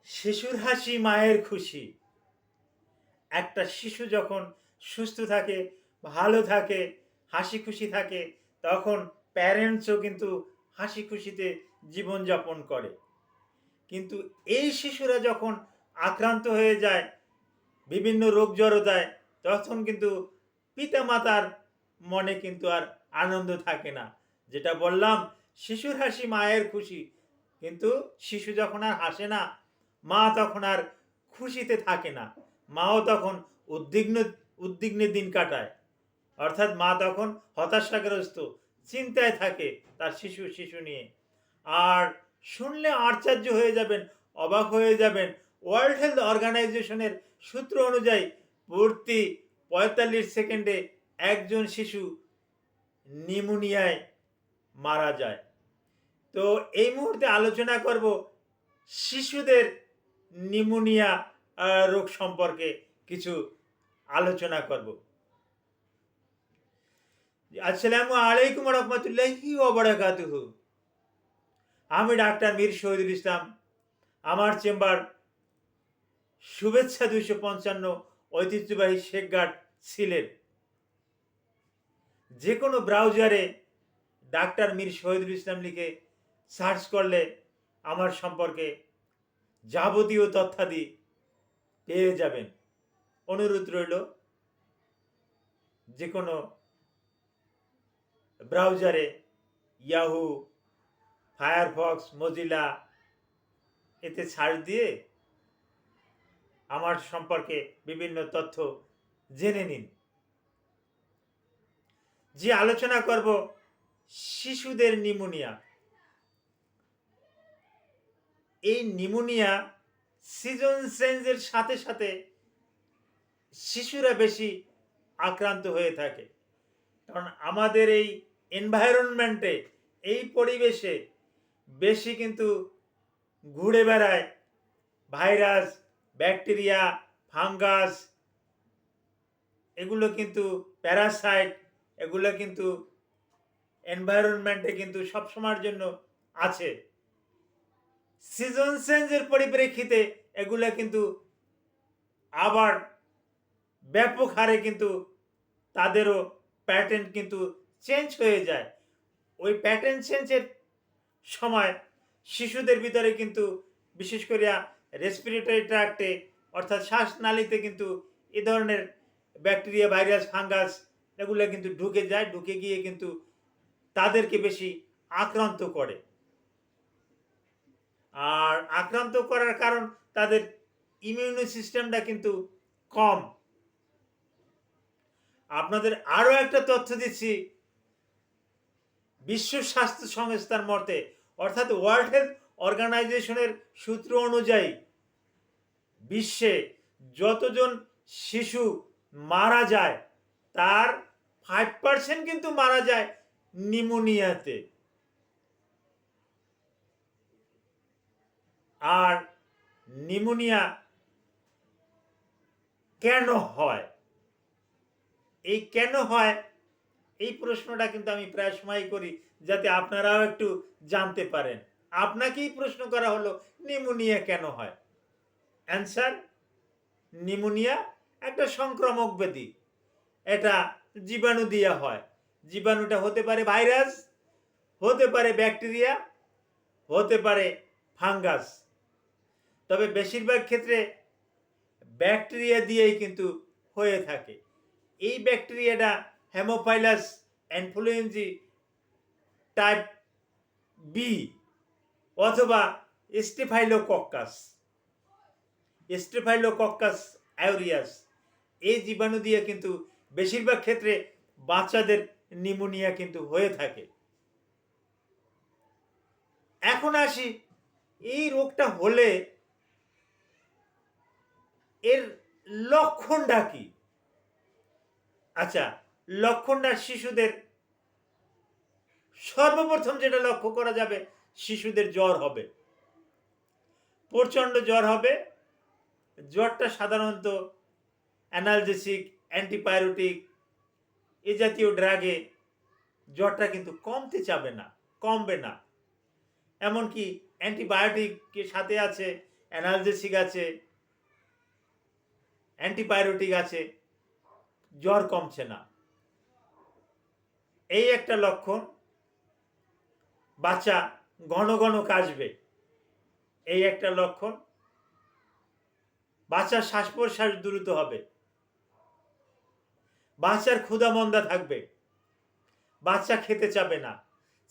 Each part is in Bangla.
শিশুর হাসি মায়ের খুশি। একটা শিশু যখন সুস্থ থাকে, ভালো থাকে, হাসি খুশি থাকে, তখন প্যারেন্টসও কিন্তু হাসি খুশিতে জীবনযাপন করে। কিন্তু এই শিশুরা যখন আক্রান্ত হয়ে যায় বিভিন্ন রোগ জড়তায়, তখন কিন্তু পিতামাতার মনে কিন্তু আর আনন্দ থাকে না। যেটা বললাম, শিশুর হাসি মায়ের খুশি। কিন্তু শিশু যখন আর হাসে না, মা তখন আর খুশিতে থাকে না। মাও তখন উদ্বিগ্ন উদ্বিগ্নে দিন কাটায়। অর্থাৎ মা তখন হতাশাগ্রস্ত, চিন্তায় থাকে তার শিশু নিয়ে। আর শুনলে আশ্চর্য হয়ে যাবেন, অবাক হয়ে যাবেন, ওয়ার্ল্ড হেলথ অর্গানাইজেশনের সূত্র অনুযায়ী প্রতি ৪৫ সেকেন্ডে একজন শিশু নিউমোনিয়ায় মারা যায়। তো এই মুহূর্তে আলোচনা করব শিশুদের নিউমোনিয়া রোগ সম্পর্কে কিছু আলোচনা করব। আসসালামু আলাইকুম রহমতুল্লাহি ওয়া বারাকাতুহু। আমি ডাক্তার মীর শহীদুল ইসলাম। আমার চেম্বার শুভেচ্ছা ২৫৫ ঐতিহ্যবাহী শেখঘাট, সিলেট। যে কোনো ব্রাউজারে ডাক্তার মীর শহীদুল ইসলাম লিখে সার্চ করলে আমার সম্পর্কে যাবতীয় তথ্যাদি পেয়ে যাবেন। অনুরোধ রইল, যে কোনো ব্রাউজারে ইয়াহু, ফায়ারফক্স, মজিলা এতে সার্চ দিয়ে আমার সম্পর্কে বিভিন্ন তথ্য জেনে নিন। যে আলোচনা করব শিশুদের নিউমোনিয়া। এই নিউমোনিয়া সিজন চেঞ্জের সাথে সাথে শিশুরা বেশি আক্রান্ত হয়ে থাকে। কারণ আমাদের এই এনভায়রনমেন্টে, এই পরিবেশে বেশি কিন্তু ঘুরে বেড়ায় ভাইরাস, ব্যাকটেরিয়া, ফাঙ্গাস, এগুলো কিন্তু প্যারাসাইট, এগুলো কিন্তু এনভায়রনমেন্টে কিন্তু সবসময়ের জন্য আছে। সিজন চেঞ্জের পরিপ্রেক্ষিতে এগুলো কিন্তু আবার ব্যাপক হারে কিন্তু তাদেরও প্যাটার্ন কিন্তু চেঞ্জ হয়ে যায়। ওই প্যাটার্ন চেঞ্জের সময় শিশুদের ভিতরে কিন্তু বিশেষ করে রেসপিরেটরি ট্র্যাক্টে অর্থাৎ শ্বাসনালীতে কিন্তু এ ধরনের ব্যাকটেরিয়া, ভাইরাস, ফাঙ্গাস এগুলো কিন্তু ঢুকে যায়, ঢুকে গিয়ে কিন্তু তাদেরকে বেশি আক্রান্ত করে। আর আক্রান্ত করার কারণ তাদের ইমিউনি সিস্টেমটা কিন্তু কম। আপনাদের আরও একটা তথ্য দিচ্ছি, বিশ্ব স্বাস্থ্য সংস্থার মতে অর্থাৎ ওয়ার্ল্ড হেলথ অর্গানাইজেশনের সূত্র অনুযায়ী বিশ্বে যতজন শিশু মারা যায় তার 5% কিন্তু মারা যায় নিউমোনিয়াতে। আর নিউমোনিয়া কেন হয়, এই কেন হয় এই প্রশ্নটা কিন্তু আমি প্রায় সময় করি, যাতে আপনারাও একটু জানতে পারেন। আপনাকেই প্রশ্ন করা হলো নিউমোনিয়া কেন হয়। অ্যান্সার: নিউমোনিয়া একটা সংক্রামক ব্যাধি। এটা জীবাণু দিয়ে হয়। জীবাণুটা হতে পারে ভাইরাস, হতে পারে ব্যাকটেরিয়া, হতে পারে ফাঙ্গাস। তবে বেশিরভাগ ক্ষেত্রে ব্যাকটেরিয়া দিয়েই কিন্তু হয়ে থাকে। এই ব্যাকটেরিয়াটা হেমোফাইলাস ইনফ্লুয়েঞ্জি টাইপ বি অথবা স্টেফাইলোকক্কাস অ্যাউরিয়াস, এই জীবাণু দিয়ে কিন্তু বেশিরভাগ ক্ষেত্রে বাচ্চাদের নিউমোনিয়া কিন্তু হয়ে থাকে। এখন আসি, এই রোগটা হলে এর লক্ষণটা কি। আচ্ছা, লক্ষণটা শিশুদের সর্বপ্রথম যেটা লক্ষ্য করা যাবে, শিশুদের জ্বর হবে, প্রচণ্ড জ্বর হবে। জ্বরটা সাধারণত অ্যানালজেসিক, অ্যান্টিবায়োটিক এ জাতীয় ড্রাগে জ্বরটা কিন্তু কমবে না। এমনকি অ্যান্টিবায়োটিকের সাথে আছে অ্যানালজেসিক আছে, অ্যান্টিবায়োটিক আছে, জ্বর কমছে না। এই একটা লক্ষণ। বাচ্চা ঘন ঘন কাশবে, এই একটা লক্ষণ। বাচ্চার শ্বাস প্রশ্বাস দ্রুত হবে, বাচ্চার ক্ষুধা মন্দা থাকবে, বাচ্চা খেতে চাবে না,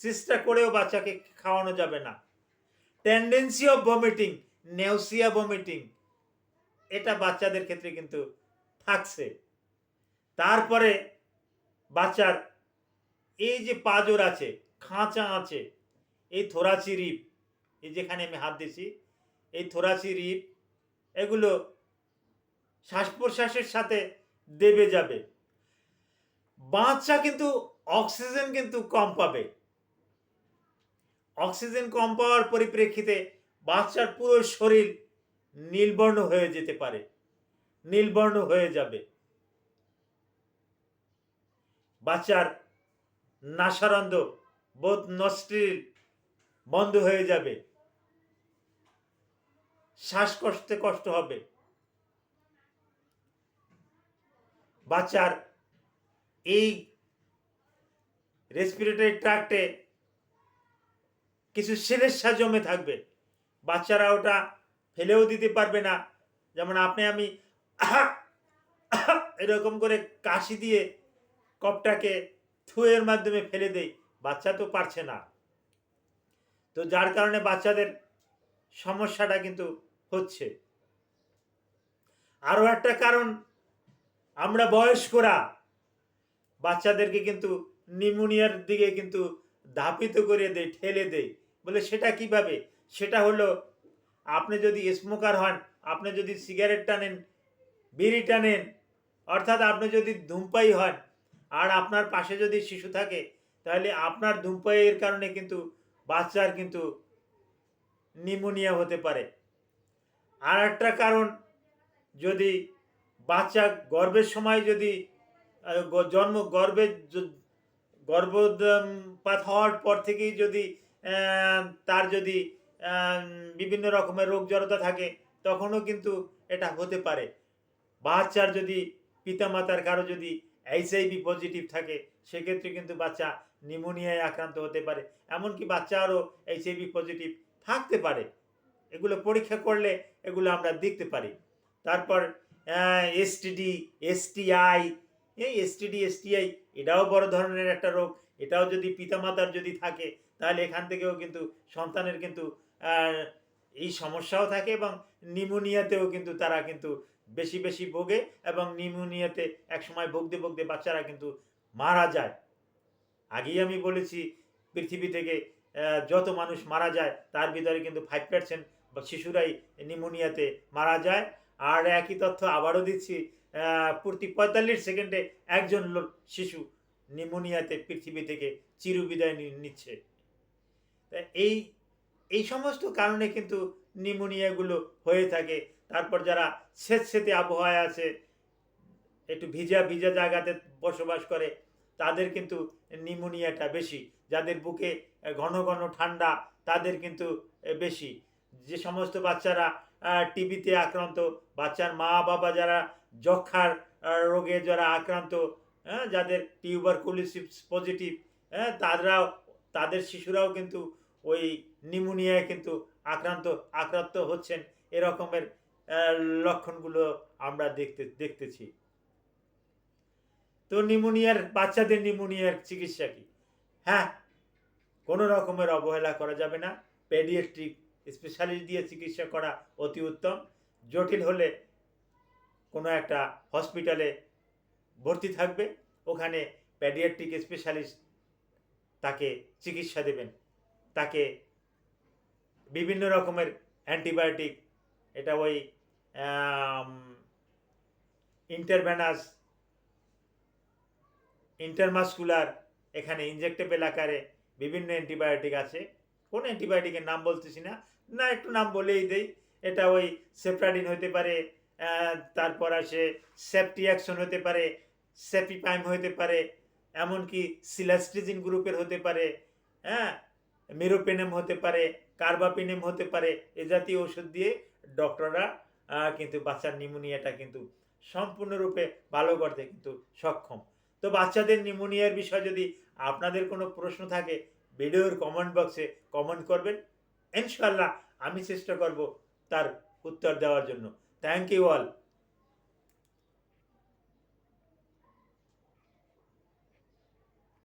চেষ্টা করেও বাচ্চাকে খাওয়ানো যাবে না। টেন্ডেন্সি অফ ভমিটিং, নেউসিয়া ভমিটিং, এটা বাচ্চাদের ক্ষেত্রে কিন্তু থাকছে। তারপরে বাচ্চার এই যে পাঁজর আছে, খাঁচা আছে, এই থোরাসি রিপ, এই যেখানে আমি হাত দিছি, এই থোরাসি রিপ, এগুলো শ্বাস প্রশ্বাসের সাথে দেবে যাবে। বাচ্চা কিন্তু অক্সিজেন কিন্তু কম পাবে। অক্সিজেন কম পাওয়ার পরিপ্রেক্ষিতে বাচ্চার পুরো শরীর নীলবর্ণ হয়ে যেতে পারে, নীলবর্ণ হয়ে যাবে। বাচ্চার নাসারন্ধ্র, বোধ নস্ট্রিল বন্ধ হয়ে যাবে, শ্বাসকষ্টে কষ্ট হবে। বাচ্চার এই রেসপিরেটরি ট্র্যাক্টে কিছু শ্লেষ্মা জমে থাকবে, বাচ্চারা ওটা ফেলেও দিতে পারবে না। যেমন আমি এরকম করে কাশি দিয়ে কপটাকে থুয়ের মাধ্যমে ফেলে দেই, বাচ্চা তো পারছে না। তো যার কারণে বাচ্চাদের সমস্যাটা কিন্তু হচ্ছে। আরও একটা কারণ, আমরা বয়স্করা বাচ্চাদেরকে কিন্তু নিউমোনিয়ার দিকে কিন্তু ধাপিত করে দেয়, ঠেলে দেয়। বলে সেটা কিভাবে? সেটা হলো, আপনি যদি স্মোকার হন, আপনি যদি সিগারেট টানেন, বিড়ি টানেন, অর্থাৎ আপনি যদি ধূমপায়ী হন, আর আপনার পাশে যদি শিশু থাকে, তাহলে আপনার ধূমপায়ীর কারণে কিন্তু বাচ্চার কিন্তু নিউমোনিয়া হতে পারে। আর একটা কারণ, যদি বাচ্চা গর্ভের সময় যদি গর্ভপাত হওয়ার পর থেকেই যদি তার যদি বিভিন্ন রকমের রোগ জড়তা থাকে, তখনও কিন্তু এটা হতে পারে। বাচ্চার যদি পিতামাতার কারো যদি এইচআইভি পজিটিভ থাকে, সেক্ষেত্রে কিন্তু বাচ্চা নিউমোনিয়ায় আক্রান্ত হতে পারে। এমনকি বাচ্চারও এইচআইভি পজিটিভ থাকতে পারে, এগুলো পরীক্ষা করলে এগুলো আমরা দেখতে পারি। তারপর এসটিডি, এসটিআই, এসটিআই এটাও বড় ধরনের একটা রোগ। এটাও যদি পিতামাতার যদি থাকে, তাহলে এখান থেকেও কিন্তু সন্তানের কিন্তু এই সমস্যাও থাকে, এবং নিউমোনিয়াতেও কিন্তু তারা কিন্তু বেশি বেশি ভোগে, এবং নিউমোনিয়াতে একসময় ভুগতে ভুগতে বাচ্চারা কিন্তু মারা যায়। আগেই আমি বলেছি, পৃথিবী থেকে যত মানুষ মারা যায় তার ভিতরে কিন্তু 5% শিশুরাই নিউমোনিয়াতে মারা যায়। আর একই তথ্য আবারও দিচ্ছি, প্রতি 45 সেকেন্ডে একজন শিশু নিউমোনিয়াতে পৃথিবী থেকে চিরবিদায় নিচ্ছে। এই এই সমস্ত কারণে কিন্তু নিউমোনিয়াগুলো হয়ে থাকে। তারপর যারা স্যাঁতসেঁতে আবহাওয়ায় আছে, একটু ভিজা ভিজা জায়গাতে বসবাস করে, তাদের কিন্তু নিউমোনিয়াটা বেশি। যাদের বুকে ঘন ঘন ঠান্ডা, তাদের কিন্তু বেশি। যে সমস্ত বাচ্চারা টিবিতে আক্রান্ত, বাচ্চার মা বাবা যারা যক্ষার রোগে যারা আক্রান্ত, যাদের টিউবারকুলোসিস পজিটিভ, তাদের শিশুরাও কিন্তু ওই নিউমোনিয়ায় কিন্তু আক্রান্ত হচ্ছেন। এরকমের লক্ষণগুলো আমরা দেখতেছি। তো বাচ্চাদের নিউমোনিয়ার চিকিৎসা কি? হ্যাঁ, কোনো রকমের অবহেলা করা যাবে না। পেডিয়াট্রিক স্পেশালিস্ট দিয়ে চিকিৎসা করা অতি উত্তম। জটিল হলে কোনো একটা হসপিটালে ভর্তি থাকবে, ওখানে পেডিয়াট্রিক স্পেশালিস্ট তাকে চিকিৎসা দেবেন। তাকে বিভিন্ন রকমের অ্যান্টিবায়োটিক, এটা ওই ইন্টারভেনাস, ইন্টারমাসকুলার, এখানে ইনজেক্টেবল আকারে বিভিন্ন অ্যান্টিবায়োটিক আছে। কোন অ্যান্টিবায়োটিকের নাম বলতেছি না, একটু নাম বলেই দেই। এটা ওই সেপ্রাডিন হতে পারে, তারপর আসে সেপটিয়াকশন হতে পারে, সেপিপাইম হতে পারে, এমনকি সিলাস্ট্রিজিন গ্রুপের হতে পারে, মিরোপেনেম হতে পারে, কার্বাপিনেম হতে পারে। এ জাতীয় ওষুধ দিয়ে ডক্টররা কিন্তু বাচ্চার নিউমোনিয়াটা কিন্তু সম্পূর্ণরূপে ভালো করতে কিন্তু সক্ষম। তো বাচ্চাদের নিউমোনিয়ার বিষয়ে যদি আপনাদের কোনো প্রশ্ন থাকে ভিডিওর কমেন্ট বক্সে কমেন্ট করবেন। ইনশাআল্লাহ আমি চেষ্টা করব তার উত্তর দেওয়ার জন্য। Thank you all.